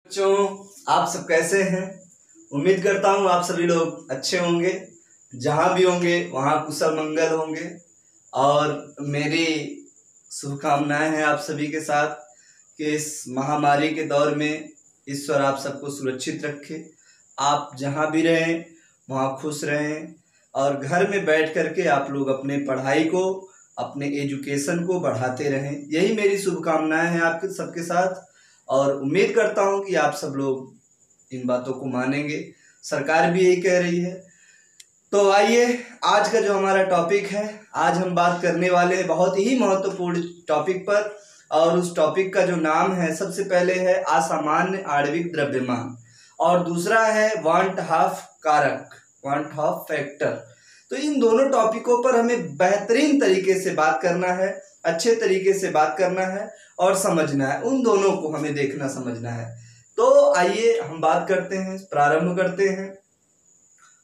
बच्चों, आप सब कैसे हैं? उम्मीद करता हूँ आप सभी लोग अच्छे होंगे। जहाँ भी होंगे वहाँ कुशल मंगल होंगे। और मेरी शुभकामनाएं हैं आप सभी के साथ कि इस महामारी के दौर में ईश्वर आप सबको सुरक्षित रखे। आप जहाँ भी रहें वहाँ खुश रहें और घर में बैठ करके आप लोग अपने पढ़ाई को, अपने एजुकेशन को बढ़ाते रहें। यही मेरी शुभकामनाएं हैं आपके सबके साथ और उम्मीद करता हूं कि आप सब लोग इन बातों को मानेंगे। सरकार भी यही कह रही है। तो आइए, आज का जो हमारा टॉपिक है, आज हम बात करने वाले हैं बहुत ही महत्वपूर्ण टॉपिक पर। और उस टॉपिक का जो नाम है, सबसे पहले है असामान्य आणविक द्रव्यमान और दूसरा है वांट हाफ कारक, वांट हाफ फैक्टर। तो इन दोनों टॉपिकों पर हमें बेहतरीन तरीके से बात करना है, अच्छे तरीके से बात करना है और समझना है। उन दोनों को हमें देखना समझना है। तो आइए हम बात करते हैं, प्रारंभ करते हैं।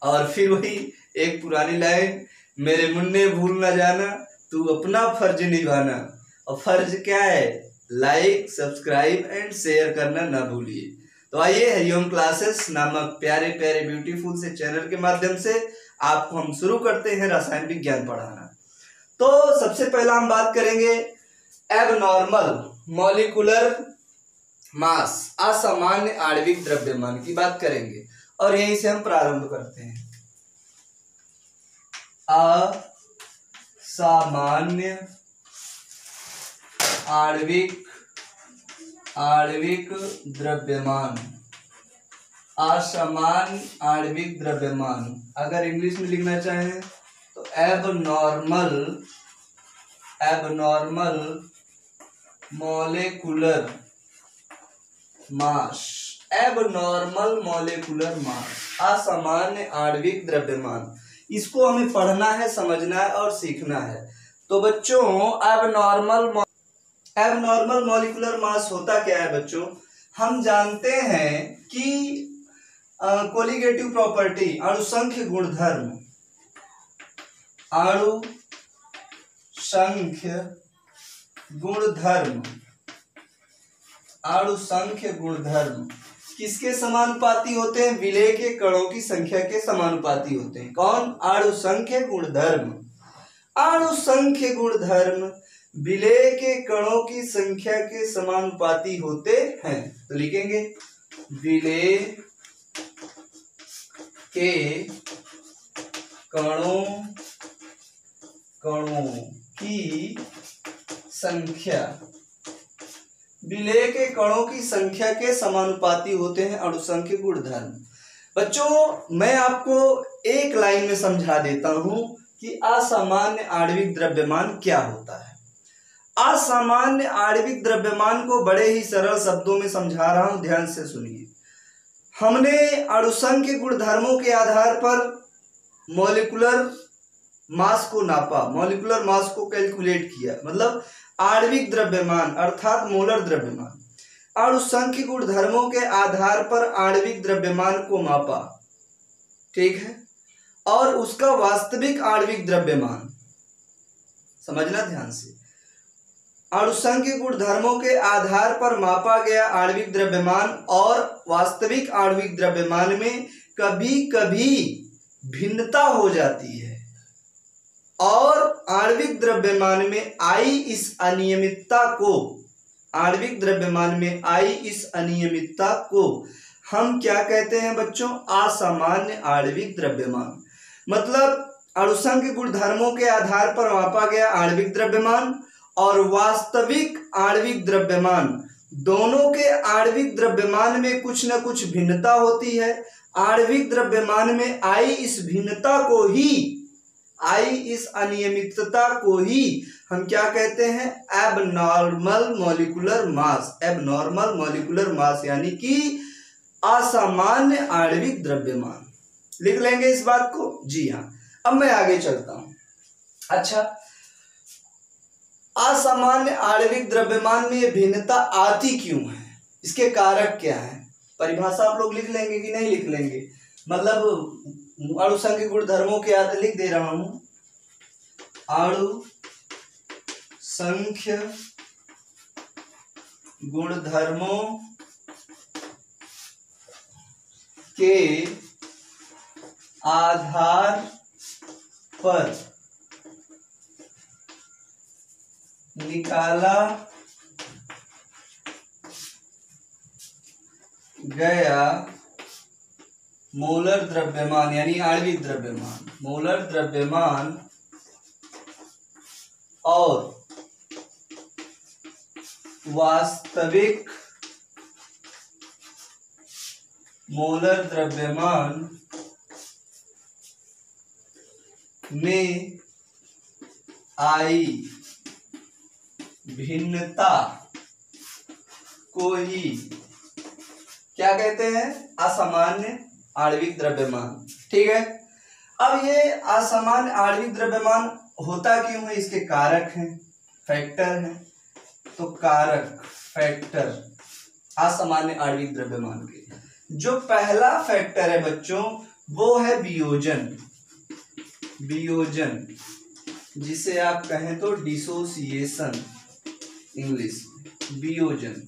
और फिर वही एक पुरानी लाइन, मेरे मुन्ने भूल ना जाना, तू अपना फर्ज निभाना। और फर्ज क्या है? लाइक, सब्सक्राइब एंड शेयर करना ना भूलिए। तो आइए, हरिओम क्लासेस नामक प्यारे प्यारे ब्यूटीफुल से चैनल के माध्यम से आपको हम शुरू करते हैं रसायन विज्ञान पढ़ाना। तो सबसे पहला हम बात करेंगे एबनॉर्मल मॉलिक्यूलर मास, असामान्य आणविक द्रव्यमान की बात करेंगे और यहीं से हम प्रारंभ करते हैं। असामान्य आणविक द्रव्यमान, असामान्य आणविक द्रव्यमान। अगर इंग्लिश में लिखना चाहें तो abnormal molecular mass, abnormal molecular mass, असामान्य आणविक द्रव्यमान। इसको हमें पढ़ना है, समझना है और सीखना है। तो बच्चों, एबनॉर्मल मॉलिक्यूलर मास होता क्या है बच्चों? हम जानते हैं कि कोलिगेटिव प्रॉपर्टी, अणुसंख्य गुणधर्म, अणुसंख्य गुणधर्म किसके समानुपाती होते हैं? विलेय के कणों की संख्या के समानुपाती होते हैं। कौन? अणुसंख्य गुणधर्म। अणुसंख्य गुणधर्म विलेय के कणों की संख्या के समानुपाती होते हैं। तो लिखेंगे विलेय के कणों की संख्या, विलेय के कणों की संख्या के समानुपाती होते हैं अणुसंख्य गुणधर्म। बच्चों, मैं आपको एक लाइन में समझा देता हूं कि असामान्य आणविक द्रव्यमान क्या होता है। असामान्य आणविक द्रव्यमान को बड़े ही सरल शब्दों में समझा रहा हूं, ध्यान से सुनिए। हमने अणुसंख्य गुणधर्मों के आधार पर मॉलिक्यूलर मास को नापा, मॉलिक्यूलर मास को कैलकुलेट किया, मतलब आणविक द्रव्यमान अर्थात मोलर द्रव्यमान। अणुसंख्य गुणधर्मों के आधार पर आणविक द्रव्यमान को मापा, ठीक है, और उसका वास्तविक आणविक द्रव्यमान, समझना ध्यान से, अणुसंख्य गुणधर्मों के आधार पर मापा गया आणविक द्रव्यमान और वास्तविक आणविक द्रव्यमान में कभी कभी भिन्नता हो जाती है। और आणविक द्रव्यमान में आई इस अनियमितता को, आणविक द्रव्यमान में आई इस अनियमितता को हम क्या कहते हैं बच्चों? असामान्य आणविक द्रव्यमान। मतलब अणुसंख्य गुणधर्मों के आधार पर मापा गया आणविक द्रव्यमान और वास्तविक आणविक द्रव्यमान, दोनों के आणविक द्रव्यमान में कुछ न कुछ भिन्नता होती है। आणविक द्रव्यमान में आई इस भिन्नता को ही, आई इस अनियमितता को ही हम क्या कहते हैं? Abnormal molecular mass. Abnormal molecular mass यानी कि असामान्य आणविक द्रव्यमान। लिख लेंगे इस बात को? जी हाँ। अब मैं आगे चलता हूं। अच्छा, असामान्य आणविक द्रव्यमान में ये भिन्नता आती क्यों है? इसके कारक क्या है? परिभाषा आप लोग लिख लेंगे कि नहीं लिख लेंगे? मतलब अणुसंख्य गुणधर्मों के आधार लिख दे रहा हूं, अणुसंख्य गुणधर्मों के आधार पर निकाला गया मोलर द्रव्यमान यानी आणविक द्रव्यमान, मोलर द्रव्यमान और वास्तविक मोलर द्रव्यमान में आई भिन्नता को ही क्या कहते हैं? असामान्य आणविक द्रव्यमान। ठीक है, अब ये असामान्य आणविक द्रव्यमान होता क्यों है? इसके कारक हैं, फैक्टर हैं। तो कारक, फैक्टर असामान्य आणविक द्रव्यमान के जो पहला फैक्टर है बच्चों वो है वियोजन। वियोजन जिसे आप कहें तो डिसोसिएशन इंग्लिश में, वियोजन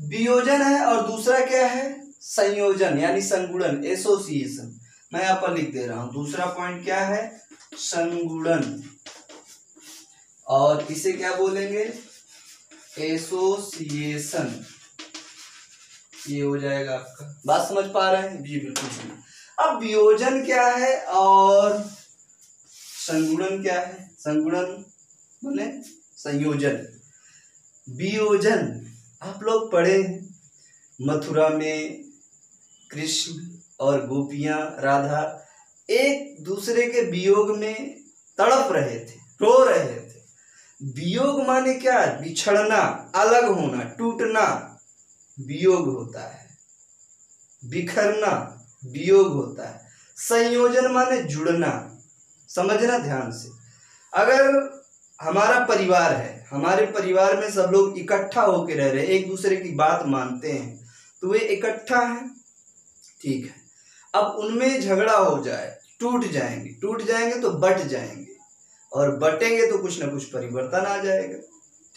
वियोजन है। और दूसरा क्या है? संयोजन यानी संगुणन, एसोसिएशन। मैं यहाँ पर लिख दे रहा हूं। दूसरा पॉइंट क्या है? संगुणन। और इसे क्या बोलेंगे? एसोसिएशन। ये हो जाएगा आपका। बात समझ पा रहे हैं? जी बिल्कुल। अब वियोजन क्या है और संगुणन क्या है? संगुणन माने संयोजन। वियोजन आप लोग पढ़े मथुरा में कृष्ण और गोपियां राधा एक दूसरे के वियोग में तड़प रहे थे, रो रहे थे। वियोग माने क्या? बिछड़ना, अलग होना, टूटना वियोग होता है। बिखरना वियोग होता है। संयोजन माने जुड़ना। समझना ध्यान से। अगर हमारा परिवार है, हमारे परिवार में सब लोग इकट्ठा होकर रह रहे, एक दूसरे की बात मानते हैं, तो वे इकट्ठा हैं, ठीक है। अब उनमें झगड़ा हो जाए, टूट जाएंगे तो बट जाएंगे, और बटेंगे तो कुछ ना कुछ परिवर्तन आ जाएगा,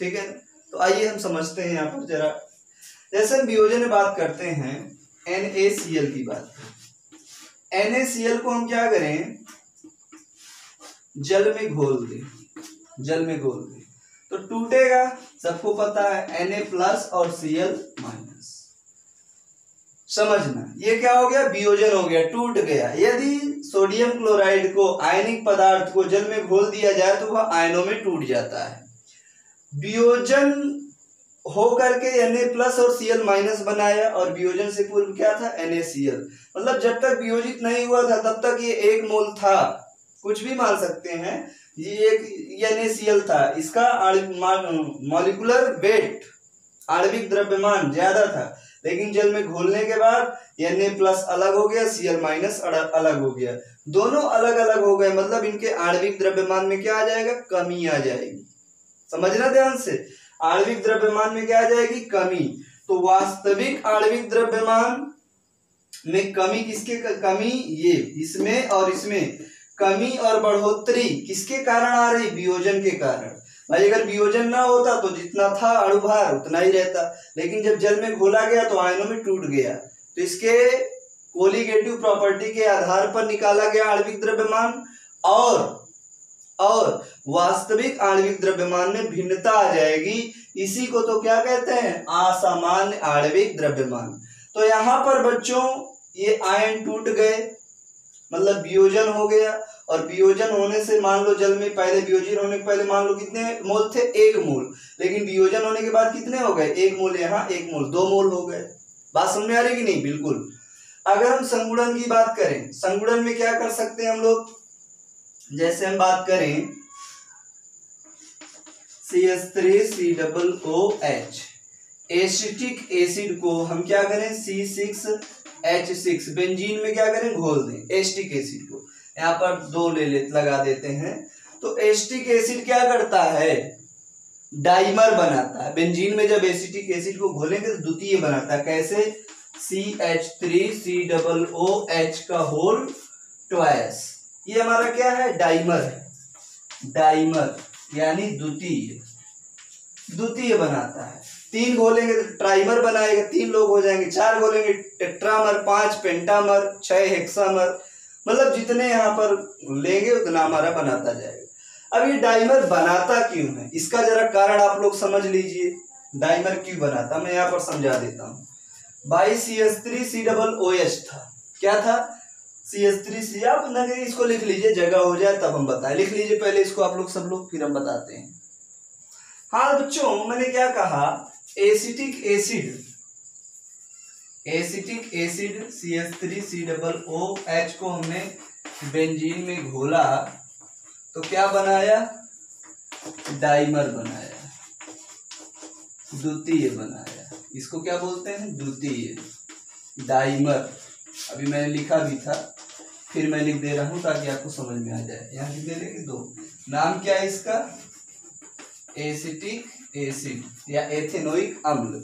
ठीक है। तो आइए हम समझते हैं यहाँ पर जरा। जैसे हम वियोजन में बात करते हैं NaCl की बात। NaCl को हम क्या करें? जल में घोल दें, जल में घोल दें तो टूटेगा। सबको पता है Na+ और Cl-। समझना, ये क्या हो गया? वियोजन हो गया, टूट गया। यदि सोडियम क्लोराइड को, आयनिक पदार्थ को जल में घोल दिया जाए तो वह आयनों में टूट जाता है। वियोजन हो करके Na+ और Cl- बनाया, और वियोजन से पूर्व क्या था? NaCl। मतलब जब तक वियोजित नहीं हुआ था तब तक ये 1 मोल था, कुछ भी मान सकते हैं। ये एक NaCl था, इसका मॉलिक्यूलर वेट, आणविक द्रव्यमान ज्यादा था, लेकिन जल में घोलने के बाद Na+ अलग हो गया, Cl- अलग हो गया, दोनों अलग अलग हो गए। मतलब इनके आणविक द्रव्यमान में क्या आ जाएगा? कमी आ जाएगी। समझना ध्यान से, आणविक द्रव्यमान में क्या आ जाएगी? कमी। तो वास्तविक आणविक द्रव्यमान में कमी किसके? कमी ये इसमें और इसमें कमी और बढ़ोतरी किसके कारण आ रही? वियोजन के कारण। भाई अगर वियोजन ना होता तो जितना था अणुभार उतना ही रहता, लेकिन जब जल में घोला गया तो आयनों में टूट गया। तो इसके कोलिगेटिव प्रॉपर्टी के आधार पर निकाला गया आणविक द्रव्यमान, और वास्तविक आणविक द्रव्यमान में भिन्नता आ जाएगी। इसी को तो क्या कहते हैं? असामान्य आणविक द्रव्यमान। तो यहाँ पर बच्चों ये आयन टूट गए, मतलब वियोजन हो गया। और वियोजन होने से मान लो जल में पहले वियोजन होने के पहले मान लो कितने मोल थे? 1 मोल। लेकिन वियोजन होने के बाद कितने हो गए? 1 मोल यहाँ, 1 मोल, 2 मोल हो गए। बात समझ में आ रही कि नहीं? बिल्कुल। अगर हम संगुणन की बात करें, संगुणन में क्या कर सकते हैं हम लोग? जैसे हम बात करें CH3COOH, एसिटिक एसिड को हम क्या करें? C6H6, बेंजीन में क्या करें? घोल दें एसिटिक एसिड को। यहाँ पर 2 लगा देते हैं। तो एसिटिक एसिड क्या करता है? डाइमर बनाता है। बेंजीन में जब एसिटिक एसिड को घोलेंगे तो द्वितीय बनाता है। कैसे? CH3COOH का होल ट्वाइस। ये हमारा क्या है? डाइमर है। डाइमर यानी द्वितीय बनाता है। 3 घोलेंगे तो ट्राइमर बनाएगा, 3 लोग हो जाएंगे, 4 घोलेंगे टेट्रामर, 5 पेंटामर, 6 हेक्सामर, मतलब जितने यहाँ पर लेंगे उतना हमारा बनाता जाएगा। अब ये डाइमर बनाता क्यों है, इसका जरा कारण आप लोग समझ लीजिए। डाइमर क्यों बनाता, मैं यहाँ पर समझा देता हूँ। बाई CH3COOH था, क्या था, CH3C। आप नगे इसको लिख लीजिए, जगह हो जाए तब हम बताएं। लिख लीजिए पहले इसको आप लोग, सब लोग, फिर हम बताते हैं। हाँ बच्चों, मैंने क्या कहा, एसिटिक एसिड CH3COOH को हमने बेंजीन में घोला तो क्या बनाया, डाइमर बनाया, द्वितीय बनाया। इसको क्या बोलते हैं, द्वितीय, डाइमर। अभी मैंने लिखा भी था, फिर मैं लिख दे रहा हूं ताकि आपको समझ में आ जाए। यहाँ कितने लेंगे, 2। नाम क्या है इसका, एसिटिक एसिड या एथेनोइक अम्ल।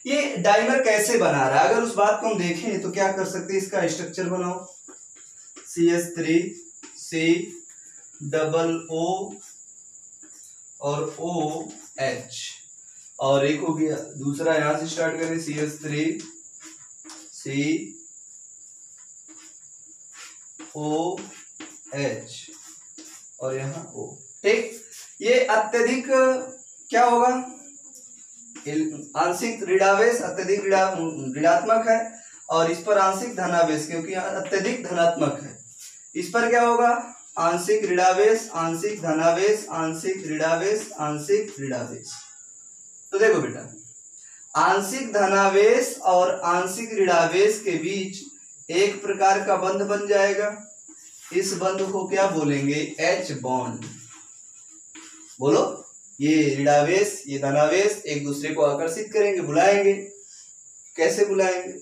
ये डाइमर कैसे बना रहा है, अगर उस बात को हम देखें तो क्या कर सकते हैं, इसका स्ट्रक्चर बनाओ, CH3COO और OH, और एक हो गया दूसरा, यहां से स्टार्ट करें, CH3COH और यहाँ O। ठीक, ये अत्यधिक क्या होगा, आंशिक ऋणावेश, अत्यधिक ऋणात्मक है, और इस पर आंशिक धनावेश, क्योंकि अत्यधिक धनात्मक है। इस पर क्या होगा, आंशिक ऋणावेश, आंशिक धनावेश, आंशिक ऋणावेश, आंशिक ऋणावेश। तो देखो बेटा, आंशिक धनावेश और आंशिक ऋणावेश के बीच एक प्रकार का बंध बन जाएगा। इस बंध को क्या बोलेंगे, H बॉन्ड। बोलो, ये ऋणावेश, ये धनावेश एक दूसरे को आकर्षित करेंगे, बुलाएंगे। कैसे बुलाएंगे,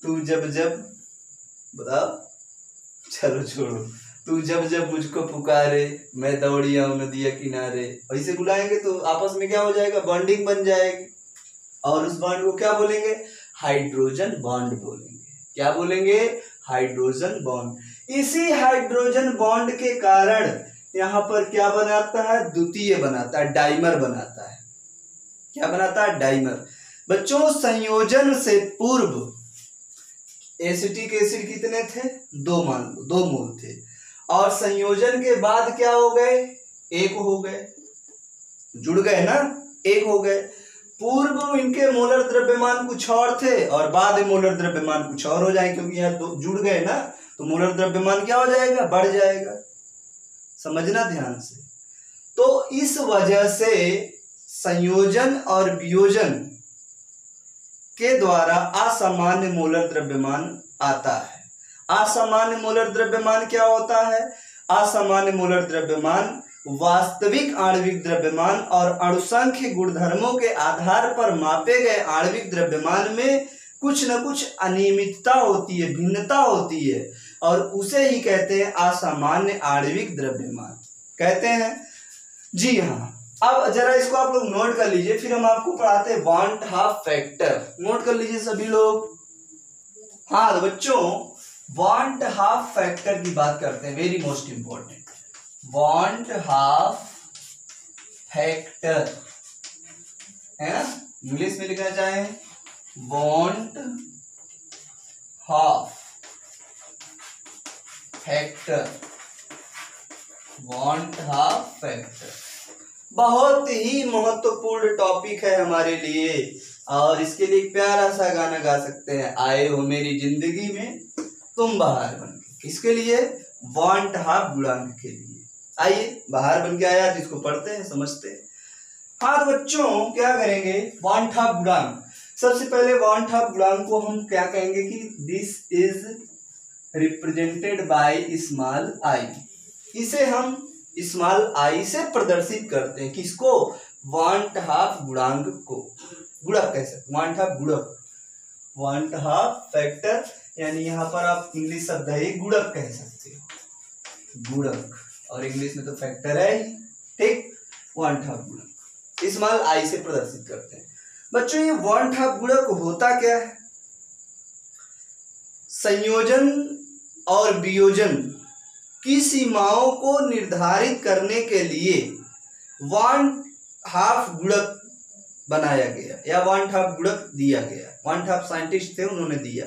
तू जब जब, बताओ, चलो छोड़ो, तू जब जब मुझको पुकारे मैं दौड़ी आऊं नदिया किनारे, ऐसे बुलाएंगे तो आपस में क्या हो जाएगा, बॉन्डिंग बन जाएगी। और उस बॉन्ड को क्या बोलेंगे, हाइड्रोजन बॉन्ड बोलेंगे। क्या बोलेंगे, हाइड्रोजन बॉन्ड। इसी हाइड्रोजन बॉन्ड के कारण यहाँ पर क्या बनाता है, द्वितीय बनाता है, डाइमर बनाता है। क्या बनाता है, डाइमर। बच्चों, संयोजन से पूर्व एसिटिक एसिड कितने थे, 2 मान लो, 2 मोल थे, और संयोजन के बाद क्या हो गए, 1 हो गए, जुड़ गए ना, 1 हो गए। पूर्व इनके मोलर द्रव्यमान कुछ और थे और बाद में मोलर द्रव्यमान कुछ और हो जाए, क्योंकि यहाँ 2 जुड़ गए ना, तो मोलर द्रव्यमान क्या हो जाएगा, बढ़ जाएगा। समझना ध्यान से। तो इस वजह से संयोजन और वियोजन के द्वारा असामान्य मोलर द्रव्यमान आता है। असामान्य मोलर द्रव्यमान क्या होता है, असामान्य मोलर द्रव्यमान वास्तविक आणविक द्रव्यमान और अणुसंख्य गुणधर्मों के आधार पर मापे गए आणविक द्रव्यमान में कुछ न कुछ अनियमितता होती है, भिन्नता होती है, और उसे ही कहते हैं असामान्य आणविक द्रव्यमान कहते हैं। जी हाँ, अब जरा इसको आप लोग नोट कर लीजिए, फिर हम आपको पढ़ाते हैं वॉन हाफ फैक्टर। नोट कर लीजिए सभी लोग। हाँ तो बच्चों, वॉन हाफ फैक्टर की बात करते हैं, very most important. Van't Hoff factor है ना, इंग्लिश में लिखना चाहें van't Hoff factor, van't Hoff factor बहुत ही महत्वपूर्ण टॉपिक है हमारे लिए, और इसके लिए एक प्यारा सा गाना गा सकते हैं, आए हो मेरी जिंदगी में तुम बहार बन के। किसके लिए, वॉन हाफ गुणांक के लिए। आइए, बहार बन के आया तो इसको पढ़ते हैं, समझते हैं। हाँ तो बच्चों, क्या करेंगे, वॉन हाफ गुणांक। सबसे पहले वॉन हाफ गुणांक को हम क्या कहेंगे कि this is represented by small I. इसे हम स्मॉल आई से प्रदर्शित करते हैं। किसको, वॉन हाफ गुणांक को, गुणक कह सकते, वॉन हाफ गुणक, वॉन हाफ फैक्टर, यानी यहाँ पर आप इंग्लिश शब्द है गुणक कह सकते हो, गुणक, और इंग्लिश में तो फैक्टर है ही, ठीक। वॉन हाफ गुणक स्मॉल आई से प्रदर्शित करते हैं। बच्चों, ये वॉन हाफ गुणक होता क्या है, संयोजन और वियोजन की सीमाओं को निर्धारित करने के लिए वॉन हाफ गुणक बनाया गया या वन हाफ गुणक दिया गया। वन हाफ साइंटिस्ट थे, उन्होंने दिया।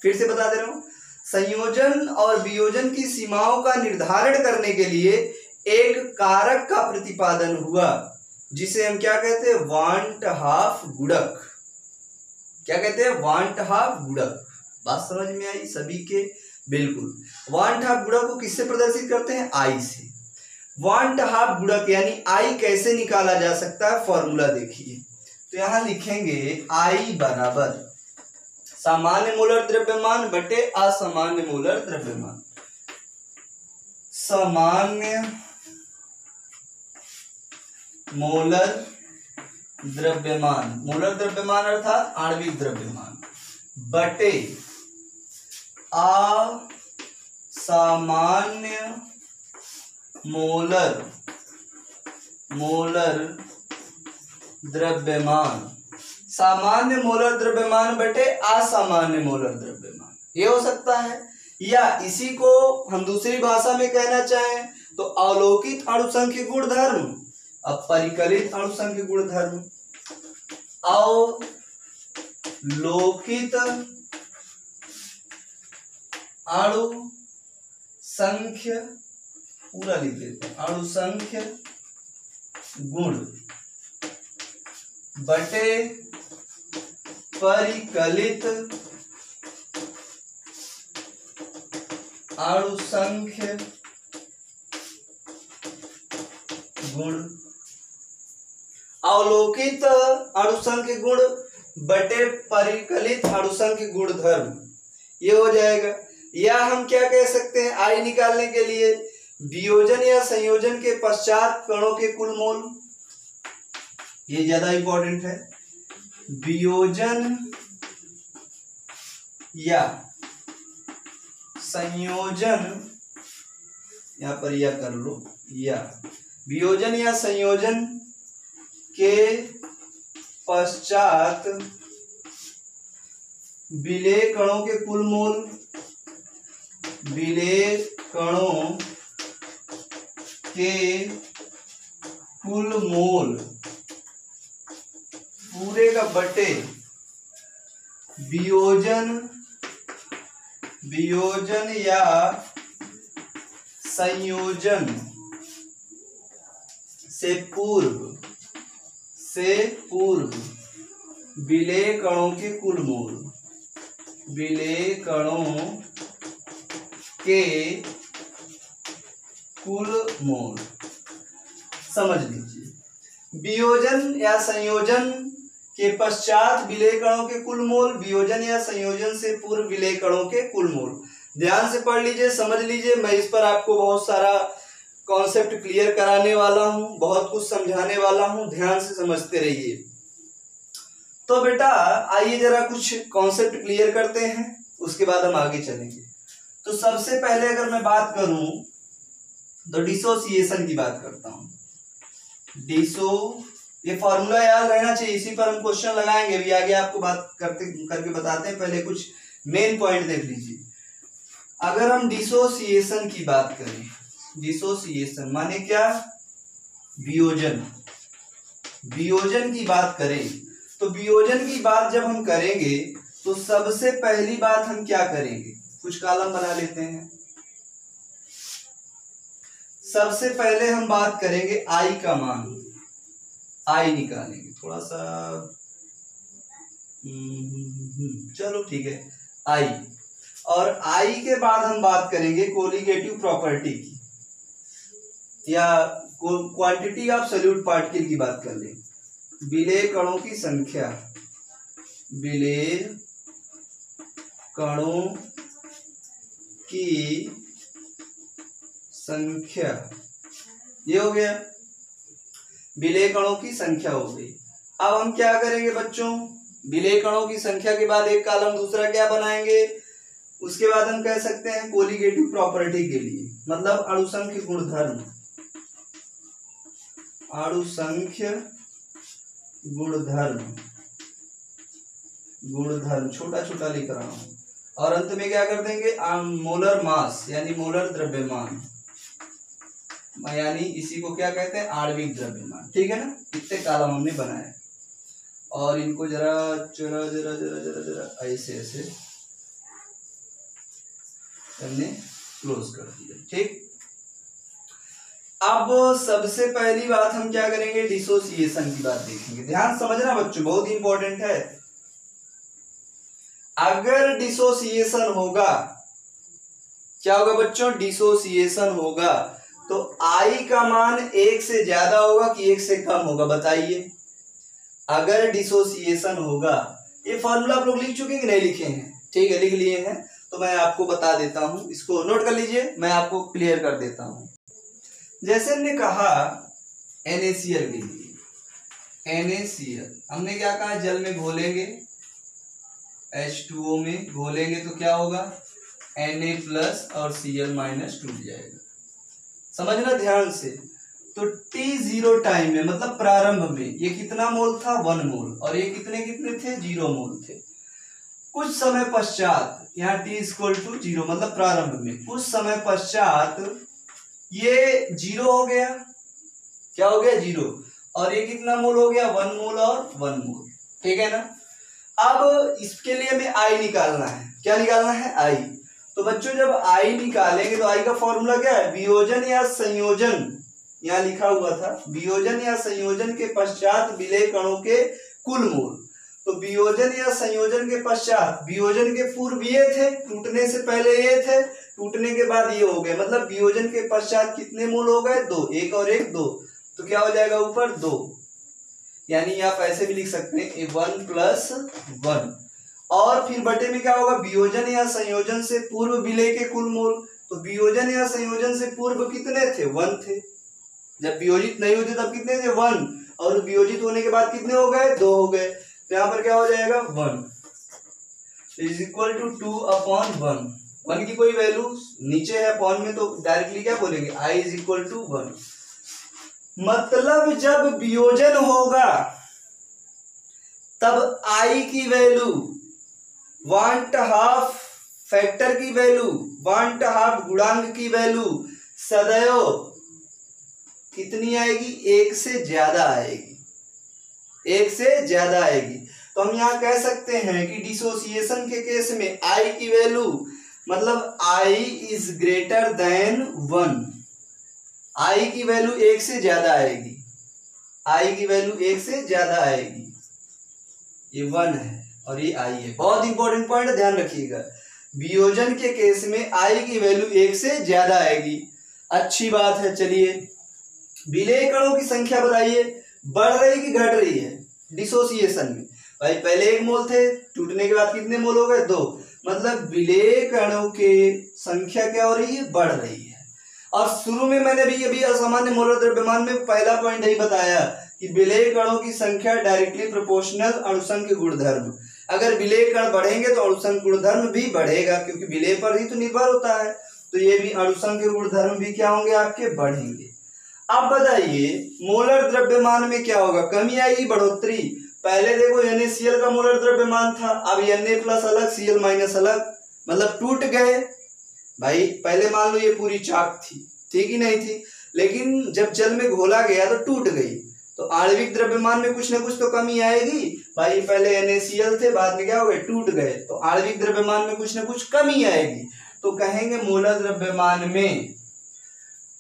फिर से बता दे रहा हूं, संयोजन और वियोजन की सीमाओं का निर्धारण करने के लिए एक कारक का प्रतिपादन हुआ जिसे हम क्या कहते हैं, वांट हाफ गुणक। क्या कहते हैं, वांट हाफ गुणक। बात समझ में आई सभी के? बिल्कुल। वांट हाफ गुणक को किससे प्रदर्शित करते हैं, आई से। वांट हाफ गुणक यानी आई कैसे निकाला जा सकता है, फॉर्मूला देखिए। तो यहां लिखेंगे आई बराबर सामान्य मोलर द्रव्यमान बटे असामान्य मोलर द्रव्यमान। सामान्य मोलर द्रव्यमान, मोलर द्रव्यमान अर्थात आणविक द्रव्यमान, बटे असामान्य मोलर द्रव्यमान। सामान्य मोलर द्रव्यमान बटे असामान्य मोलर द्रव्यमान, ये हो सकता है। या इसी को हम दूसरी भाषा में कहना चाहें तो अवलोकित अणुसंख्य गुणधर्म, अपरिकलित अणुसंख्य गुणधर्म, अवलोकित अणुसंख्य, पूरा लिख देते हैं, अणुसंख्य गुण बटे परिकलित अणुसंख्य गुण। अवलोकित अणुसंख्य गुण बटे परिकलित अणुसंख्य गुणधर्म, ये हो जाएगा। या हम क्या कह सकते हैं, आई निकालने के लिए वियोजन या संयोजन के पश्चात कणों के कुल मोल, ये ज्यादा इंपॉर्टेंट है। वियोजन या संयोजन, यहां पर यह कर लो, या वियोजन या संयोजन के पश्चात विलेय कणों के कुल मोल, विलेय कणों के कुल मोल पूरे का बटे वियोजन या संयोजन से पूर्व विलेय कणों के कुल मोल, विलेय कणों के कुल मोल। समझ लीजिए, वियोजन या संयोजन के पश्चात विलेय कणों के कुल मोल, वियोजन या संयोजन से पूर्व विलेय कणों के कुल मोल। ध्यान से पढ़ लीजिए, समझ लीजिए। मैं इस पर आपको बहुत सारा कॉन्सेप्ट क्लियर कराने वाला हूं, बहुत कुछ समझाने वाला हूं, ध्यान से समझते रहिए। तो बेटा आइए जरा कुछ कॉन्सेप्ट क्लियर करते हैं, उसके बाद हम आगे चलेंगे। तो सबसे पहले अगर मैं बात करूं तो डिसोसिएशन की बात करता हूं। ये फॉर्मूला याद रहना चाहिए, इसी पर हम क्वेश्चन लगाएंगे। अभी आगे आपको बात करके बताते हैं, पहले कुछ मेन पॉइंट देख लीजिए। अगर हम डिसोसिएशन की बात करें, डिसोसिएशन माने क्या, वियोजन की बात करें, तो वियोजन की बात जब हम करेंगे तो सबसे पहली बात हम क्या करेंगे, कुछ कॉलम बना लेते हैं। सबसे पहले हम बात करेंगे आई का मान, आई निकालेंगे। थोड़ा सा चलो ठीक है, आई। और आई के बाद हम बात करेंगे कोलिगेटिव प्रॉपर्टी की, या क्वांटिटी ऑफ सॉल्यूट पार्टिकल की बात कर ले। विलेय कणों की संख्या, विलेय कणों की संख्या, ये हो गया, विलेय कणों की संख्या हो गई। अब हम क्या करेंगे बच्चों, विलेय कणों की संख्या के बाद एक कॉलम दूसरा क्या बनाएंगे, उसके बाद हम कह सकते हैं कोलिगेटिव प्रॉपर्टी के लिए, मतलब अणुसंख्य गुणधर्म, अणुसंख्य गुणधर्म छोटा छोटा लिख रहा हूं। और अंत में क्या कर देंगे, मोलर मास यानी मोलर द्रव्यमान, यानी इसी को क्या कहते हैं, आणविक द्रव्यमान। ठीक है ना, कितने कॉलम हमने बनाए। और इनको जरा जरा जरा जरा जरा जरा ऐसे ऐसे हमने क्लोज कर दिया। ठीक, अब सबसे पहली बात हम क्या करेंगे, डिसोसिएशन की बात देखेंगे। ध्यान समझना बच्चों, बहुत इंपॉर्टेंट है। अगर डिसोसिएशन होगा, क्या होगा बच्चों, डिसोसिएशन होगा तो आई का मान 1 से ज्यादा होगा कि 1 से कम होगा, बताइए। अगर डिसोसिएशन होगा, ये फॉर्मूला आप लोग लिख चुके हैं कि नहीं लिखे हैं? ठीक है, लिख लिए हैं तो मैं आपको बता देता हूं, इसको नोट कर लीजिए, मैं आपको क्लियर कर देता हूं। जैसे हमने कहा NaCl के लिए, NaCl हमने क्या कहा, जल में घोलेंगे, H2O में घोलेंगे तो क्या होगा, Na+ और Cl- टूट जाएगा। समझना ध्यान से। तो T0 टाइम में, मतलब प्रारंभ में, ये कितना मोल था, 1 मोल, और ये कितने कितने थे, 0 मोल थे। कुछ समय पश्चात, यहाँ T=0 मतलब प्रारंभ में, कुछ समय पश्चात ये 0 हो गया, क्या हो गया, 0, और ये कितना मोल हो गया, 1 मोल और 1 मोल। ठीक है ना। अब इसके लिए हमें आई निकालना है। क्या निकालना है, आई। तो बच्चों जब आई निकालेंगे तो आई का फॉर्मूला क्या है, वियोजन या संयोजन, यहाँ लिखा हुआ था वियोजन या संयोजन के पश्चात विलेय कणों के कुल मोल। तो वियोजन या संयोजन के पश्चात, वियोजन के पूर्व ये थे, टूटने से पहले ये थे, टूटने के बाद ये हो गए, मतलब वियोजन के पश्चात कितने मोल हो गए, 2, 1 और 1 2, तो क्या हो जाएगा ऊपर 2, यानी आप ऐसे भी लिख सकते हैं 1+1, और फिर बटे में क्या होगा, वियोजन या संयोजन से पूर्व विलेय के कुल मोल। तो वियोजन या संयोजन से पूर्व कितने थे, 1 थे, जब वियोजित नहीं होते तब कितने थे, 1, और वियोजित होने के बाद कितने हो गए, 2 हो गए। तो यहाँ पर क्या हो जाएगा, 1 = 2/1। 1 की कोई वैल्यू नीचे है अपॉन में, तो डायरेक्टली क्या बोलेंगे, I = 1। मतलब जब वियोजन होगा तब I की वैल्यू, 1/2 फैक्टर की वैल्यू, 1/2 गुणांक की वैल्यू सदैव कितनी आएगी, 1 से ज्यादा आएगी, 1 से ज्यादा आएगी। तो हम यहाँ कह सकते हैं कि डिसोसिएशन के केस में I की वैल्यू, मतलब I > 1, I की वैल्यू 1 से ज्यादा आएगी, I की वैल्यू 1 से ज्यादा आएगी। ये 1 है और ये I है, बहुत इंपॉर्टेंट पॉइंट, ध्यान रखिएगा। वियोजन के केस में I की वैल्यू 1 से ज्यादा आएगी। अच्छी बात है। चलिए, विलेय कणों की संख्या बताइए, बढ़ रही कि घट रही है डिसोसिएशन में? भाई पहले 1 मोल थे, टूटने के बाद कितने मोल हो गए, 2, मतलब विलेय कणों के संख्या क्या हो रही है, बढ़ रही है। और शुरू में मैंने भी अभी असामान्य मोलर द्रव्यमान में पहला पॉइंट यही बताया कि विलेय कणों की संख्या डायरेक्टली प्रोपोर्शनल अणुसंख्य गुणधर्म। अगर विलेय कण बढ़ेंगे तो अणुसंख्य गुणधर्म भी बढ़ेगा, क्योंकि विलेय पर ही तो निर्भर होता है। तो ये भी अणुसंख्य गुणधर्म भी क्या होंगे, आपके बढ़ेंगे। अब बताइए मोलर द्रव्यमान में क्या होगा, कमी आएगी, बढ़ोतरी? पहले देखो NaCl का मोलर द्रव्यमान था, अब Na+ अलग, Cl- अलग, मतलब टूट गए। भाई पहले मान लो ये पूरी चाक थी, ठीक ही नहीं थी, लेकिन जब जल में घोला गया तो टूट गई। तो आणविक द्रव्यमान में कुछ ना कुछ तो कमी आएगी। भाई पहले NaCl थे, बाद में क्या हो गए, टूट गए, तो आणविक द्रव्यमान में कुछ ना कुछ कमी आएगी। तो कहेंगे मोलर द्रव्यमान में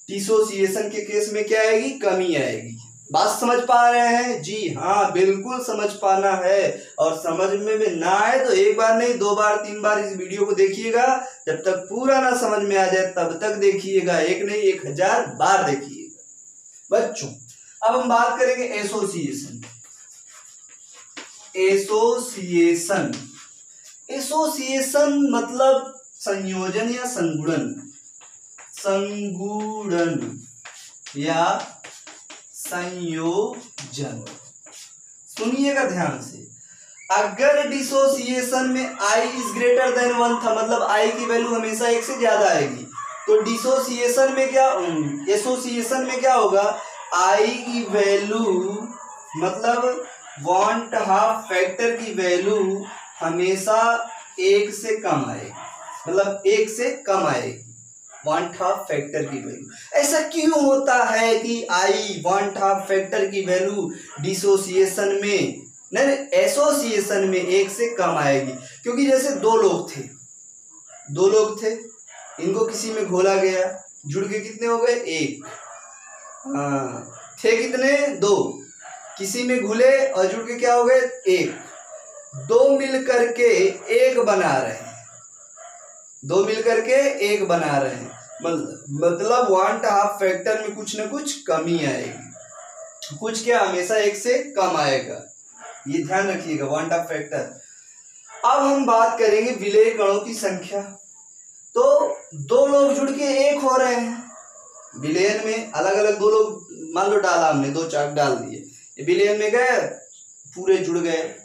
डिसोसिएशन के केस में क्या आएगी, कमी आएगी। बात समझ पा रहे हैं? जी हाँ, बिल्कुल समझ पाना है। और समझ में ना आए तो 1 बार नहीं, 2 बार 3 बार इस वीडियो को देखिएगा, जब तक पूरा ना समझ में आ जाए तब तक देखिएगा, 1 नहीं 1000 बार देखिएगा। बच्चों अब हम बात करेंगे एसोसिएशन। एसोसिएशन, एसोसिएशन मतलब संयोजन या संगुणन, संगुणन या संयोजन। सुनिएगा ध्यान से, अगर डिसोसिएशन में I > 1 था, मतलब I की वैल्यू हमेशा 1 से ज्यादा आएगी, तो डिसोसिएशन में क्या, एसोसिएशन में क्या होगा, I की वैल्यू मतलब 1/2 फैक्टर की वैल्यू हमेशा 1 से कम आएगी, मतलब 1 से कम आएगी, 1/2 फैक्टर की वैल्यू। ऐसा क्यों होता है कि I 1/2 फैक्टर की वैल्यू डिसोसिएशन में नहीं, एसोसिएशन में एक से कम आएगी, क्योंकि जैसे दो लोग थे, इनको किसी में घोला गया, जुड़ के कितने हो गए? एक। हाँ, थे कितने? दो, किसी में घुले और जुड़ के क्या हो गए? एक। दो मिल करके एक बना रहे हैं, मतलब 1/2 फैक्टर में कुछ न कुछ कमी आएगी, कुछ क्या हमेशा एक से कम आएगा, ये ध्यान रखिएगा, 1/2 फैक्टर। अब हम बात करेंगे विलेय कणों की संख्या। तो दो लोग जुड़ के एक हो रहे हैं, विलयन में अलग अलग दो लोग मान लो डाला हमने, 2 चाक डाल दिए, विलयन में गए, पूरे जुड़ गए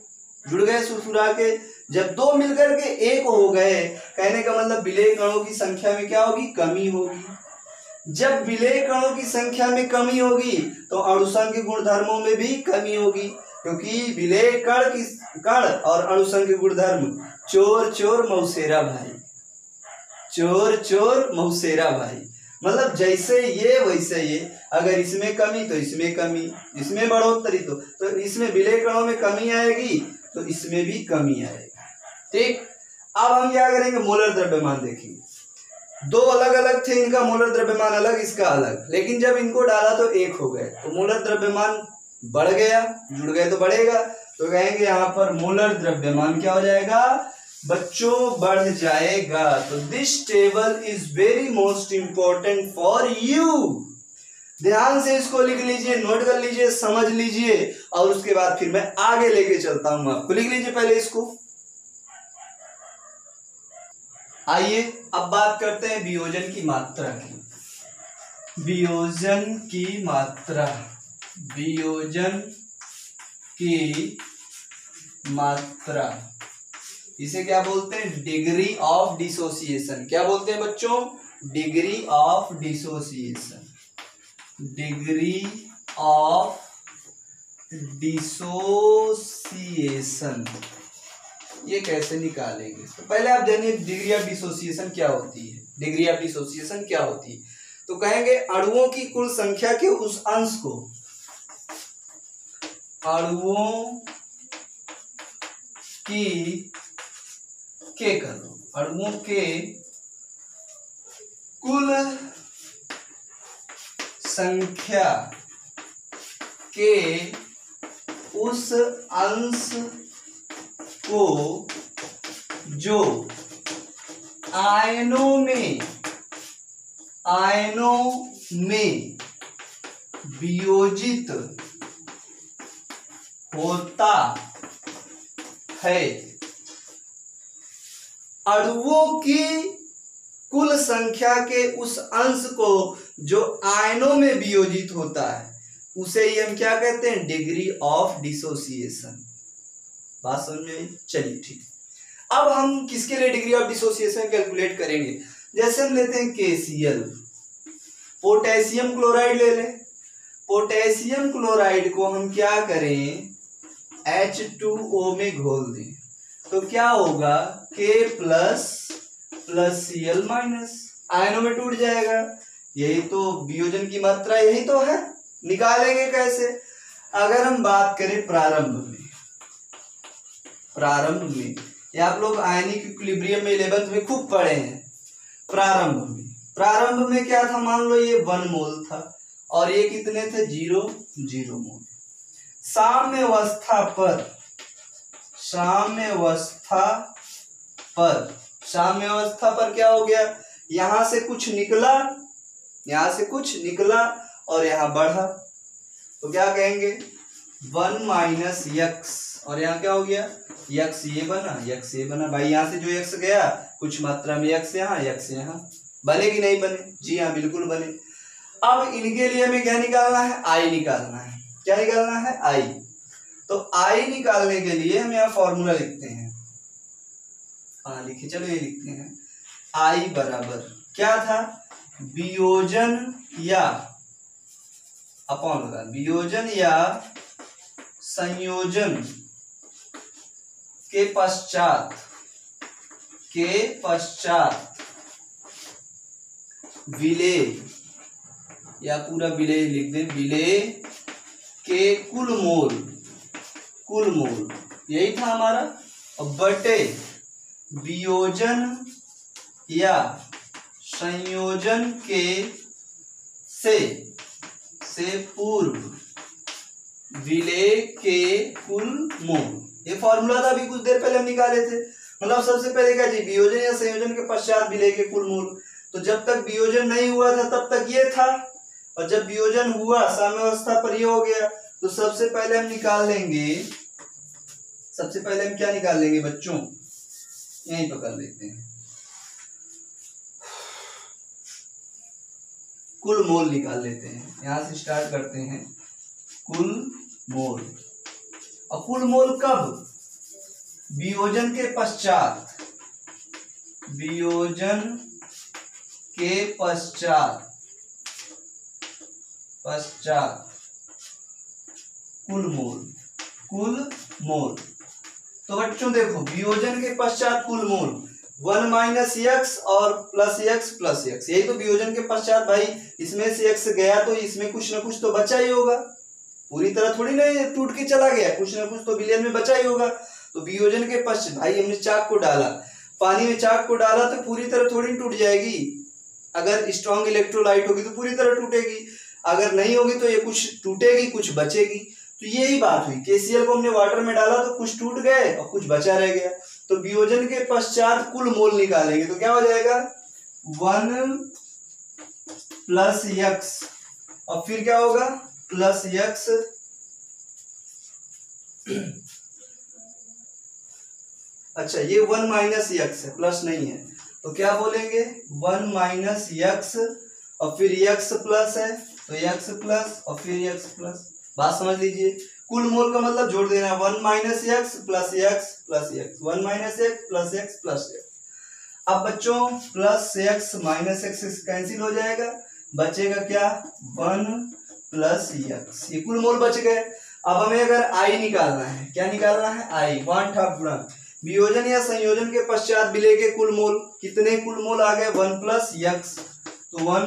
सुसुरा के। जब दो मिलकर के एक हो गए, कहने का मतलब विलेय कणों की संख्या में क्या होगी? कमी होगी। जब विलेय कणों की संख्या में कमी होगी तो अणुसंघ गुणधर्मों में भी कमी होगी, क्योंकि विलेय कण और अणुसंघ गुणधर्म चोर चोर मौसेरा भाई, चोर चोर मौसेरा भाई, मतलब जैसे ये वैसे ये, अगर इसमें कमी तो इसमें कमी, इसमें बढ़ोतरी तो इसमें विलेय कणों में कमी आएगी तो इसमें भी कमी आएगी। ठीक, अब हम क्या करेंगे? मोलर द्रव्यमान देखेंगे। दो अलग अलग थे, इनका मोलर द्रव्यमान अलग, इसका अलग, लेकिन जब इनको डाला तो एक हो गए, तो मोलर द्रव्यमान बढ़ गया, जुड़ गए तो बढ़ेगा, तो कहेंगे यहाँ पर मोलर द्रव्यमान क्या हो जाएगा बच्चों? बढ़ जाएगा। तो this table is very most important for you. ध्यान से इसको लिख लीजिए, नोट कर लीजिए, समझ लीजिए, और उसके बाद फिर मैं आगे लेके चलता हूं आपको। लिख लीजिए पहले इसको। आइए अब बात करते हैं वियोजन की मात्रा की। वियोजन की मात्रा, वियोजन की मात्रा, इसे क्या बोलते हैं? Degree of dissociation. क्या बोलते हैं बच्चों? Degree of dissociation, degree of dissociation. ये कैसे निकालेंगे? तो पहले आप जानिए डिग्री ऑफ डिसोसिएशन क्या होती है। डिग्री ऑफ डिसोसिएशन क्या होती है? तो कहेंगे अणुओं की कुल संख्या के उस अंश को, अणुओं के कुल संख्या के उस अंश को जो आयनों में वियोजित होता है। अणुओं की कुल संख्या के उस अंश को जो आयनों में वियोजित होता है, उसे ही हम क्या कहते हैं? Degree of dissociation. बात समझ में आई? चलिए ठीक। अब हम किसके लिए डिग्री ऑफ डिसोसिएशन कैलकुलेट करेंगे? जैसे हम लेते हैं KCl, पोटेशियम क्लोराइड ले लें। पोटेशियम क्लोराइड को हम क्या करें? H2O में घोल दें, तो क्या होगा? K प्लस Cl माइनस, आयनों में टूट जाएगा। यही तो वियोजन की मात्रा, यही तो है। निकालेंगे कैसे? अगर हम बात करें प्रारंभ में, ये आप लोग आयनिक इक्विलिब्रियम में 11th में खूब पढ़े हैं। प्रारंभ में क्या था? मान लो ये 1 मोल था और ये कितने थे? 0 मोल। साम्य अवस्था पर क्या हो गया? यहां से कुछ निकला और यहां बढ़ा, तो क्या कहेंगे? 1 माइनस x, और यहाँ क्या हो गया? x ये बना भाई। यहाँ से जो x गया, कुछ मात्रा में x यहाँ बने कि नहीं बने? जी हाँ, बिल्कुल बने। अब इनके लिए हमें क्या निकालना है? I निकालना है। क्या निकालना है? I। तो I निकालने के लिए हम यहाँ फॉर्मूला लिखते हैं। हाँ लिखिए, चलो ये लिखते हैं। I बराबर क्या था? वियोजन या संयोजन के पश्चात विलेय, या पूरा विलेय लिख दें, विलेय के कुल कुल मोल, यही था हमारा। और बटे वियोजन या संयोजन के से पूर्व विलेय के कुल मोल। ये फॉर्मूला था, अभी कुछ देर पहले हम निकाले थे। मतलब सबसे पहले क्या जी, वियोजन या संयोजन के पश्चात विलेय के कुल मोल। तो जब तक वियोजन नहीं हुआ था तब तक ये था, और जब वियोजन हुआ साम्यावस्था पर ये हो गया। तो सबसे पहले हम निकाल लेंगे, सबसे पहले हम क्या निकाल लेंगे बच्चों, यहीं तो कर लेते हैं, कुल मोल निकाल लेते हैं। यहां से स्टार्ट करते हैं, कुल मोल। और कुल मोल कब, वियोजन के पश्चात, वियोजन के पश्चात कुल मोल, कुल मोल। तो बच्चों देखो, वियोजन के पश्चात कुल मोल 1 माइनस एक्स और प्लस एक्स प्लस एक्स, यही तो वियोजन के पश्चात। भाई इसमें से एक्स गया तो इसमें कुछ ना कुछ तो बचा ही होगा, पूरी तरह थोड़ी ना टूट के चला गया, कुछ ना कुछ तो विलयन में बचा ही होगा। तो वियोजन के पश्चात, भाई हमने चाक को डाला, पानी में चाक को डाला तो पूरी तरह थोड़ी टूट जाएगी। अगर स्ट्रॉन्ग इलेक्ट्रोलाइट होगी तो पूरी तरह टूटेगी, अगर नहीं होगी तो ये कुछ टूटेगी कुछ बचेगी। तो यही बात हुई, KCl को हमने वाटर में डाला तो कुछ टूट गए और कुछ बचा रह गया। तो वियोजन के पश्चात कुल मोल निकालेंगे तो क्या हो जाएगा, 1 प्लस एक्स, और फिर क्या होगा प्लस एक्स, अच्छा ये 1 माइनस एक्स है, प्लस नहीं है, तो क्या बोलेंगे 1 माइनस एक्स, और फिर एक्स प्लस है तो एक्स प्लस और फिर एक्स प्लस। बात समझ लीजिए, कुल मोल का मतलब जोड़ देना है, 1 minus x plus x plus x, 1 minus x plus x plus x. अब बच्चों plus x minus x cancel हो जाएगा, बचेगा क्या 1 प्लस एक्स, ये कुल मोल बच गए। अब हमें अगर आई निकालना है, क्या निकालना है आई, 1 था गुणा वियोजन या संयोजन के पश्चात विलेय के कुल मोल। कितने कुल मोल आ गए 1 प्लस एक्स, तो 1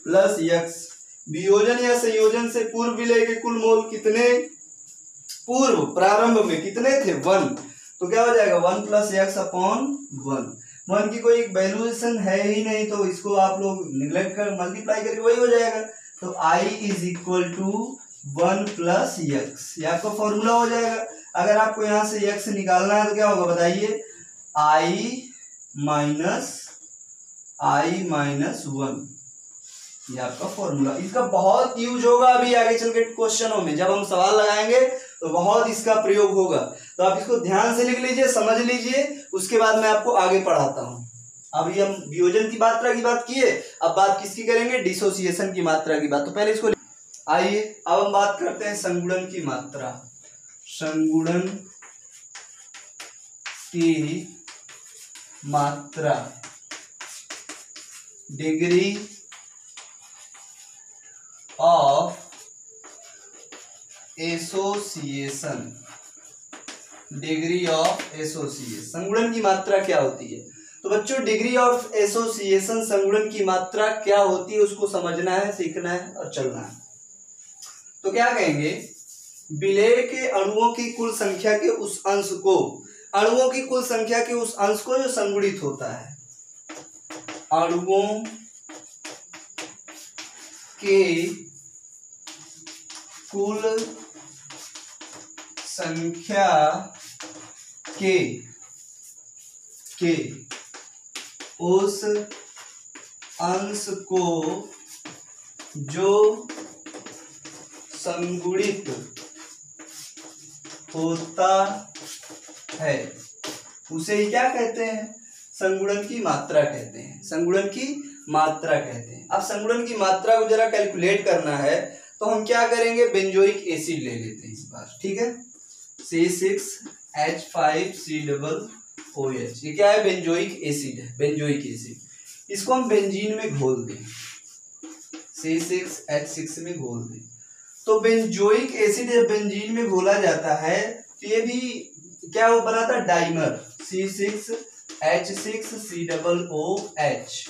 प्लस एक्स। वियोजन या संयोजन से पूर्व विलेय के कुल मोल कितने, पूर्व प्रारंभ में कितने थे 1, तो क्या हो जाएगा 1 प्लस एक्स अपॉन 1 की कोई वैल्यूएशन है ही नहीं, तो इसको आप लोग निगलेक्ट कर मल्टीप्लाई करके वही हो जाएगा। तो I is equal to 1 plus x, ये आपका फॉर्मूला हो जाएगा। अगर आपको यहां से x निकालना है तो क्या होगा बताइए, I माइनस 1, ये आपका फॉर्मूला। इसका बहुत यूज होगा अभी आगे चल के क्वेश्चनों में, जब हम सवाल लगाएंगे तो बहुत इसका प्रयोग होगा। तो आप इसको ध्यान से लिख लीजिए, समझ लीजिए, उसके बाद मैं आपको आगे पढ़ाता हूं। अभी हम वियोजन की मात्रा की बात किए, अब बात किसकी करेंगे, डिसोसिएशन की मात्रा की बात। तो पहले इसको आइए, अब हम बात करते हैं संगुणन की मात्रा। संगुणन की मात्रा, degree of association, degree of association, संगुणन की मात्रा क्या होती है। तो बच्चों डिग्री ऑफ एसोसिएशन, संगुणन की मात्रा क्या होती है, उसको समझना है, सीखना है और चलना है। तो क्या कहेंगे, विलेय के अणुओं की कुल संख्या के उस अंश को, अणुओं की कुल संख्या के उस अंश को जो संगुणित होता है, अणुओं के कुल संख्या के उस अंश को जो संगुणित होता है उसे ही क्या कहते हैं, संगुणन की मात्रा कहते हैं, संगुणन की मात्रा कहते हैं। अब संगुणन की मात्रा को जरा कैलकुलेट करना है तो हम क्या करेंगे, बेंजोइक एसिड ले लेते हैं इस बार, ठीक है, C6H5COOH, ये क्या है, बेंजोइक एसिड है, बेंजोइक एसिड। इसको हम बेंजीन में घोल दें, C6H6 में घोल दें। तो बेंजोइक एसिड जब बेंजीन में घोला जाता है तो ये भी क्या वो बनाता है, डाइमर, C6H6COOH,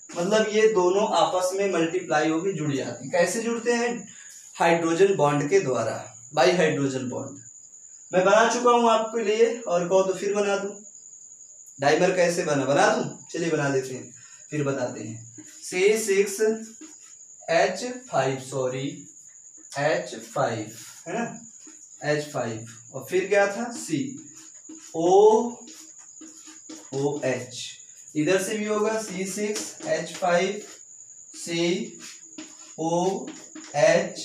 मतलब ये दोनों आपस में मल्टीप्लाई होकर जुड़ जाते हैं। कैसे जुड़ते हैं, हाइड्रोजन बॉन्ड के द्वारा, बाई हाइड्रोजन बॉन्ड। मैं बना चुका हूं आपके लिए, और कहो तो फिर बना दूं। डाइमर कैसे बना दूं? चलिए बना देते हैं, फिर बताते हैं। C6H5 सॉरी H5 है ना, H5 और फिर क्या था COOH, इधर से भी होगा C6H5 COH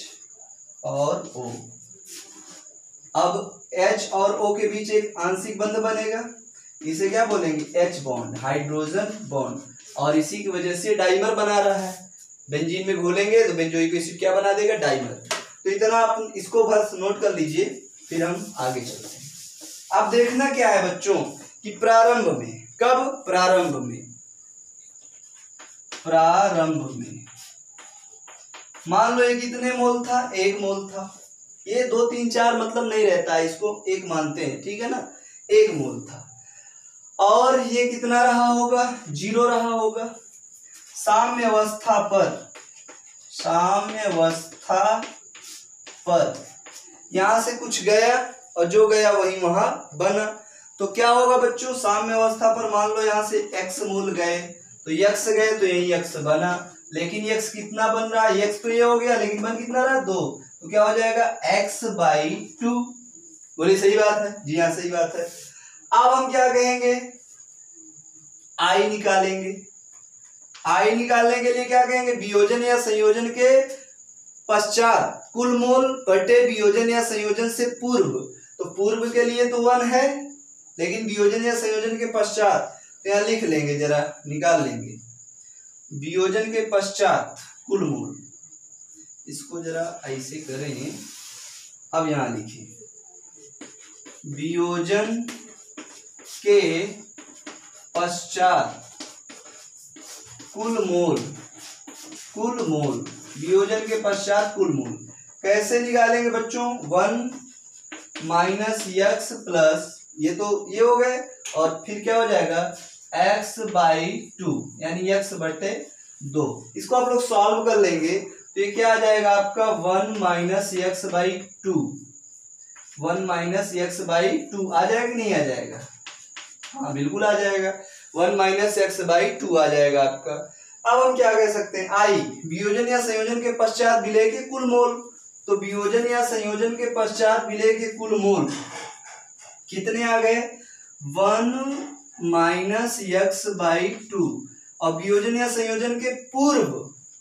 और O। अब H और O के बीच एक आंशिक बंध बनेगा, इसे क्या बोलेंगे? H बॉन्ड, हाइड्रोजन बॉन्ड, और इसी की वजह से डाइमर बना रहा है। बेंजीन में घोलेंगे तो बेंजोइक एसिड क्या बना देगा? डाइमर। तो इतना आप इसको बस नोट कर लीजिए, फिर हम आगे चलते हैं। अब देखना क्या है बच्चों कि प्रारंभ में, कब? प्रारंभ में मान लो ये कितने मोल था? 1 मोल था। ये 2 3 4 मतलब नहीं रहता है, इसको 1 मानते हैं, ठीक है ना। 1 मोल था, और ये कितना रहा होगा? 0 रहा होगा। साम्य अवस्था पर यहां से कुछ गया और जो गया वही वहां बना। तो क्या होगा बच्चों? साम्य अवस्था पर मान लो यहां से x मोल गए, तो x गए तो यही x बना, लेकिन x कितना बन रहा है? x तो ये हो गया, लेकिन बन कितना रहा? 2। तो क्या हो जाएगा? x/2। बोलिए सही बात है? जी हाँ सही बात है। अब हम क्या कहेंगे? I निकालेंगे। I निकालने के लिए क्या कहेंगे? वियोजन या संयोजन के पश्चात कुल मोल बटे वियोजन या संयोजन से पूर्व। तो पूर्व के लिए तो 1 है, लेकिन वियोजन या संयोजन के पश्चात तो यहां लिख लेंगे, जरा निकाल लेंगे। वियोजन के पश्चात कुल मोल, इसको जरा ऐसे करें। अब यहां लिखिए वियोजन के पश्चात कुल मोल, वियोजन के पश्चात कुल मोल कैसे निकालेंगे बच्चों? 1 - x प्लस ये तो ये हो गए, और फिर क्या हो जाएगा? x/2 यानी x/2। इसको आप लोग सॉल्व कर लेंगे तो ये क्या आ जाएगा आपका? 1 - x/2। 1 - x/2 आ जाएगा कि नहीं आ जाएगा? हाँ बिल्कुल आ जाएगा, 1 - x/2 आ जाएगा आपका। अब हम क्या कह सकते हैं? I वियोजन या संयोजन के पश्चात विलेय के कुल मोल। तो वियोजन या संयोजन के पश्चात विलेय के कुल मोल कितने आ गए? 1 - x/2। और वियोजन या संयोजन के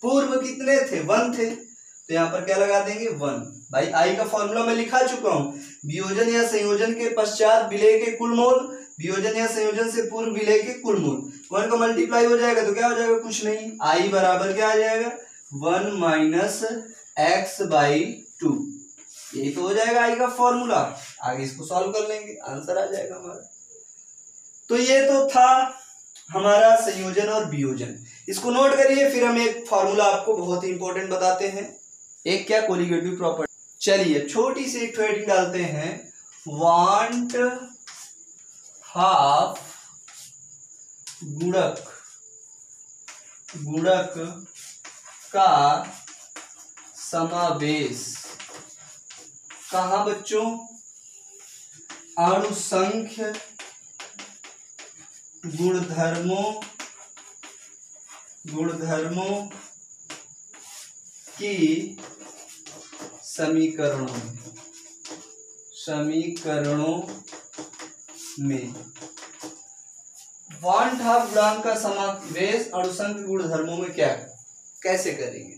पूर्व कितने थे? 1 थे, तो यहाँ पर क्या लगा देंगे? 1। भाई I का फॉर्मूला मैं लिखा चुका हूं, वियोजन या संयोजन के पश्चात विलेय के कुल मोल, वियोजन या संयोजन से पूर्व विलेय के कुल मोल। 1 का मल्टीप्लाई हो जाएगा तो क्या हो जाएगा? कुछ नहीं, I बराबर क्या आ जाएगा? 1 - x/2। यही तो हो जाएगा I का फॉर्मूला। आगे इसको सॉल्व कर लेंगे, आंसर आ जाएगा हमारा। तो ये तो था हमारा संयोजन और वियोजन, इसको नोट करिए। फिर हम एक फॉर्मूला आपको बहुत ही इंपॉर्टेंट बताते हैं, एक क्या? Colligative property. चलिए छोटी सी एक हेडिंग डालते हैं, वांट हाफ गुणक का समावेश कहाँ बच्चों? अणुसंख्य गुणधर्मों की समीकरणों में। वांट हाफ गुणांक का समावेश अणुसंख्य गुणधर्मों में क्या कैसे करेंगे?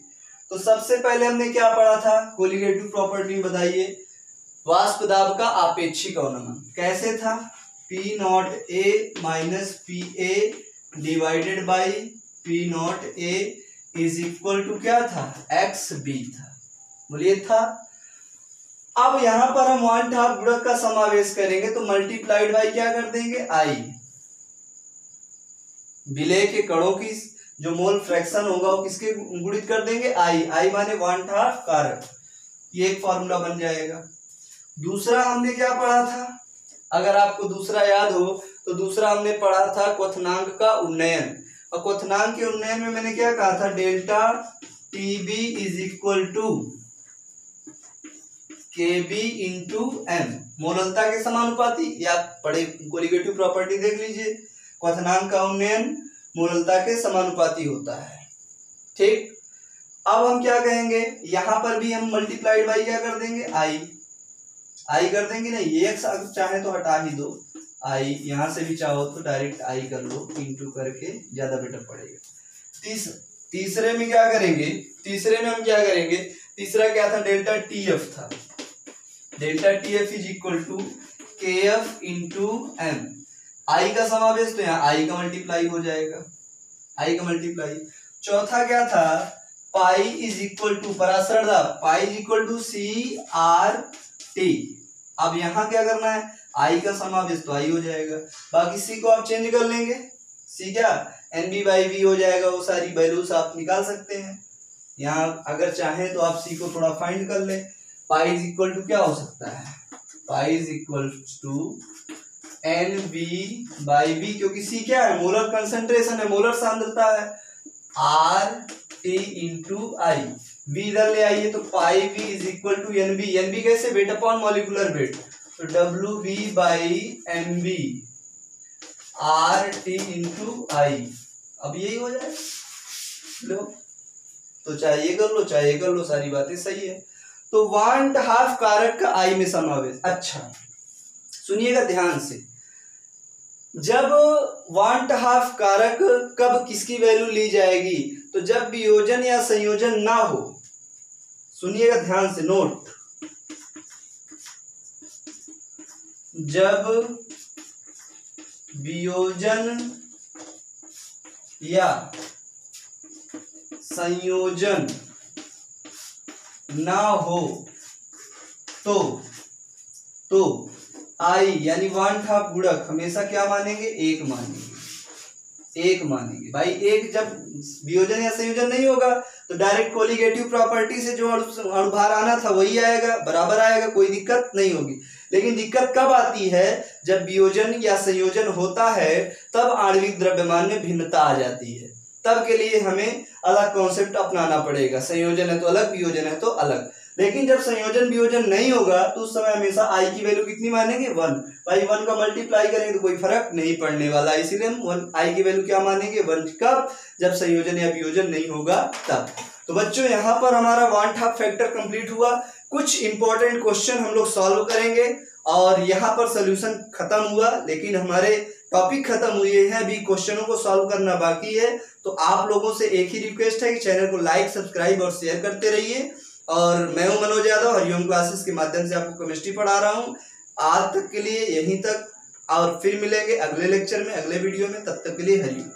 तो सबसे पहले हमने क्या पढ़ा था? कोलिगेटिव प्रॉपर्टी बताइए। वाष्प दाब का आपेक्षिक अवनमन कैसे था? P0A - PA divided by P0A is equal to क्या था? XB था। बोलिए था। अब यहां पर हम वांट हाफ गुणक का समावेश करेंगे तो मल्टीप्लाइड बाई क्या कर देंगे? I। विलेय के कणों की जो मोल फ्रैक्शन होगा वो किसके गुणित कर देंगे? I माने वांट हाफ कारक। ये एक फॉर्मूला बन जाएगा। दूसरा हमने क्या पढ़ा था? अगर आपको दूसरा याद हो तो दूसरा हमने पढ़ा था क्वथनांक का उन्नयन, और क्वथनांक के उन्नयन में मैंने क्या कहा था? Delta TB is equal to Kb into m, मोललता के समानुपाती, या पढ़े कोलिगेटिव प्रॉपर्टी देख लीजिए, क्वथनांक का उन्नयन मोललता के समानुपाती होता है। ठीक, अब हम क्या कहेंगे, यहां पर भी हम मल्टीप्लाइड बाई क्या कर देंगे, आई कर देंगे ना, ये एक्स चाहे तो हटा ही दो, आई यहां से भी चाहो तो डायरेक्ट आई कर लो, इंटू करके ज्यादा बेटर पड़ेगा। तीसरे में क्या करेंगे, तीसरे में हम क्या करेंगे, तीसरा क्या था, डेल्टा टी एफ था, delta T F is equal to K F into M, I का समावेश तो यहाँ आई का मल्टीप्लाई हो जाएगा, आई का मल्टीप्लाई। चौथा क्या था, पाई इज इक्वल टू पराशर दा, pi is equal to C R T. अब यहाँ क्या करना है, आई का समावेश तो आई हो जाएगा, बाकी सी को आप चेंज कर लेंगे, सी क्या एन बी बाई वी हो जाएगा, वो सारी वैल्यूज आप निकाल सकते हैं। यहाँ अगर चाहें तो आप सी को थोड़ा फाइंड कर ले, पाई इज इक्वल टू क्या हो सकता है, pi is equal to N B by B, क्योंकि सी क्या है, मोलर कंसंट्रेशन है, मोलर सांद्रता है, R T into i, B इधर ले आइए तो pi B is equal to N B, n B कैसे, वेट अपॉन मॉलिक्यूलर वेट, तो W B by n B R T into i, अब यही हो जाए लो, तो चाहे ये कर लो चाहे ये कर लो, सारी बातें सही है। तो 1.5 कारक का आई में समावेश। अच्छा सुनिएगा ध्यान से, जब 1.5 कारक कब किसकी वैल्यू ली जाएगी, तो जब वियोजन या संयोजन ना हो, सुनिएगा ध्यान से, नोट, जब वियोजन या संयोजन ना हो तो आई यानी 1/2 गुणक हमेशा क्या मानेंगे, एक मानेंगे, एक मानेंगे भाई, एक जब वियोजन या संयोजन नहीं होगा तो डायरेक्ट कोलिगेटिव प्रॉपर्टी से जो अणुभार आना था वही आएगा, बराबर आएगा, कोई दिक्कत नहीं होगी। लेकिन दिक्कत कब आती है, जब वियोजन या संयोजन होता है तब आणविक द्रव्यमान में भिन्नता आ जाती है, तब के लिए हमें अलग कॉन्सेप्ट अपनाना पड़ेगा, संयोजन है तो अलग, वियोजन है तो अलग। लेकिन जब संयोजन वियोजन नहीं होगा तो उस समय हमेशा आई की वैल्यू कितनी मानेंगे, 1, भाई 1 का मल्टीप्लाई करेंगे तो कोई फर्क नहीं पड़ने वाला, इसीलिए हम आई की वैल्यू क्या मानेंगे, 1, कब, जब संयोजन या वियोजन नहीं होगा तब। तो बच्चों यहाँ पर हमारा 1/2 फैक्टर कंप्लीट हुआ, कुछ इंपॉर्टेंट क्वेश्चन हम लोग सॉल्व करेंगे और यहाँ पर सोल्यूशन खत्म हुआ, लेकिन हमारे टॉपिक खत्म हुए हैं, अभी क्वेश्चनों को सॉल्व करना बाकी है। तो आप लोगों से एक ही रिक्वेस्ट है कि चैनल को लाइक, सब्सक्राइब और शेयर करते रहिए। और मैं हूं मनोज यादव, हरिओम क्लासेस के माध्यम से आपको केमिस्ट्री पढ़ा रहा हूं। आज तक के लिए यहीं तक, और फिर मिलेंगे अगले लेक्चर में, अगले वीडियो में, तब तक के लिए हरिओम।